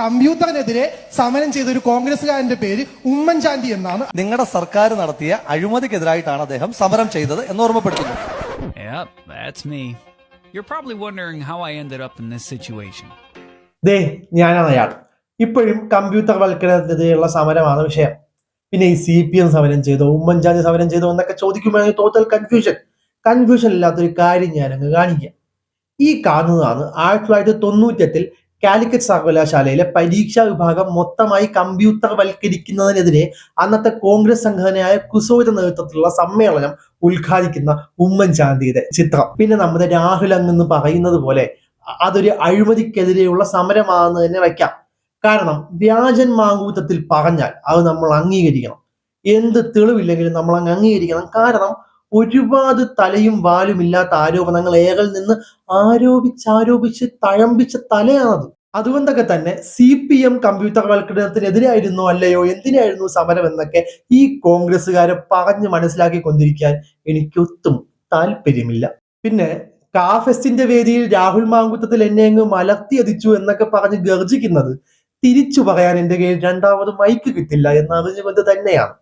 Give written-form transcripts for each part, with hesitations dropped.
കമ്പ്യൂട്ടറിനെതിരെ സമരം ചെയ്ത ഒരു കോൺഗ്രസ്സുകാരന്റെ പേര് ഉമ്മൻചാണ്ടി എന്നാണ്. നിങ്ങളുടെ സർക്കാർ നടത്തിയ അഴിമതിക്കെതിരായിട്ടാണ് അദ്ദേഹം സമരം ചെയ്തത് എന്ന് ഓർമ്മപ്പെടുത്തുന്നു. Yep, that's me. You're probably wondering how I ended up in this situation. ഞാനാണ് അയാൾ. ഇപ്പോഴും കമ്പ്യൂട്ടർ വൽക്കരണത്തിനെതിരെയുള്ള സമരമാണ് വിഷയം. പിന്നെ ഈ CPM സമരം ചെയ്തോ, ഉമ്മൻചാണ്ടി സമരം ചെയ്തോ എന്നൊക്കെ ചോദിക്കുമ്പോൾ ടോട്ടൽ കൺഫ്യൂഷൻ ഇല്ലാത്തൊരു കാര്യം ഞാനങ്ങ് കാണിക്കാം. ഈ കാണുന്നതാണ് 1998 കാലിക്കറ്റ് സർവകലാശാലയിലെ പരീക്ഷാ വിഭാഗം മൊത്തമായി കമ്പ്യൂട്ടർ വൽക്കരിക്കുന്നതിനെതിരെ അന്നത്തെ കോൺഗ്രസ് സംഘടനയായ കുസോയുടെ നേതൃത്വത്തിലുള്ള സമ്മേളനം ഉദ്ഘാടിക്കുന്ന ഉമ്മൻചാണ്ടിയുടെ ചിത്രം. പിന്നെ നമ്മുടെ രാഹുൽ അങ്ങെന്ന് പറയുന്നത് പോലെ അതൊരു അഴിമതിക്കെതിരെയുള്ള സമരമാണെന്ന് തന്നെ വയ്ക്കാം. കാരണം വ്യാജൻ മാങ്കൂട്ടത്തിൽ പറഞ്ഞാൽ അത് നമ്മൾ അംഗീകരിക്കണം. എന്ത് തെളിവില്ലെങ്കിലും നമ്മൾ അങ്ങ് അംഗീകരിക്കണം. കാരണം ഒരുപാട് തലയും വാലും ഇല്ലാത്ത ആരോപണങ്ങൾ ഏകളിൽ നിന്ന് ആരോപിച്ച് തഴമ്പിച്ച തലയാണത്. അതുകൊണ്ടൊക്കെ തന്നെ CPM കമ്പ്യൂട്ടർ വൽക്കരണത്തിനെതിരായിരുന്നോ അല്ലയോ, എന്തിനായിരുന്നു സമരം എന്നൊക്കെ ഈ കോൺഗ്രസ്സുകാരെ പറഞ്ഞ് മനസ്സിലാക്കിക്കൊണ്ടിരിക്കാൻ എനിക്കൊട്ടും താല്പര്യമില്ല. പിന്നെ കാഫെസ്റ്റിന്റെ വേദിയിൽ രാഹുൽ മാങ്കുട്ടത്തിൽ എന്നെ അങ്ങ് മലർത്തിയതിച്ചു എന്നൊക്കെ പറഞ്ഞ് ഗർജിക്കുന്നത് തിരിച്ചു പറയാൻ എന്റെ കയ്യിൽ രണ്ടാമത് മൈക്ക് കിട്ടില്ല എന്നറിഞ്ഞുകൊണ്ട് തന്നെയാണ്.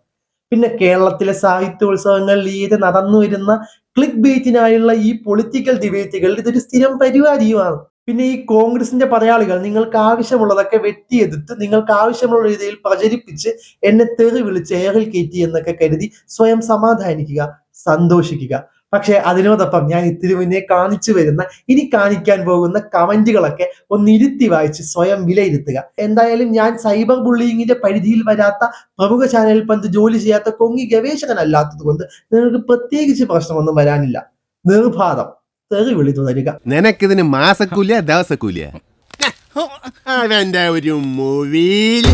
പിന്നെ കേരളത്തിലെ സാഹിത്യോത്സവങ്ങളിൽ ഈയിടെ നടന്നു വരുന്ന ക്ലിക്ക് ബെയ്റ്റിനായുള്ള ഈ പൊളിറ്റിക്കൽ ഡിബേറ്റുകൾ ഇതൊരു സ്ഥിരം പരിപാടിയുമാണ്. പിന്നെ ഈ കോൺഗ്രസിന്റെ പടയാളികൾ നിങ്ങൾക്ക് ആവശ്യമുള്ളതൊക്കെ വെട്ടിയെടുത്ത് നിങ്ങൾക്ക് ആവശ്യമുള്ള രീതിയിൽ പ്രചരിപ്പിച്ച് എന്നെ തെറി വിളിച്ച് ഏറിൽ കയറ്റി എന്നൊക്കെ കരുതി സ്വയം സമാധാനിക്കുക, സന്തോഷിക്കുക. പക്ഷെ അതിനോടൊപ്പം ഞാൻ ഇത്തിരി മുന്നേ കാണിച്ചു വരുന്ന ഇനി കാണിക്കാൻ പോകുന്ന കമന്റുകളൊക്കെ ഒന്ന് ഇരുത്തി വായിച്ച് സ്വയം വിലയിരുത്തുക. എന്തായാലും ഞാൻ സൈബർ ബുള്ളിങ്ങിന്റെ പരിധിയിൽ വരാത്ത പ്രമുഖ ചാനലിൽ പണ്ട് ജോലി ചെയ്യാത്ത കൊങ്ങി ഗവേഷകനല്ലാത്തത് കൊണ്ട് നിങ്ങൾക്ക് പ്രത്യേകിച്ച് പ്രശ്നമൊന്നും വരാനില്ല. നിർബാധം തെറി വിളി തുടരുക. നിനക്കിതിന് മാസക്കൂലിയ ദിവസക്കൂലിയ? അവന്റെ ഒരു മൂവിയിൽ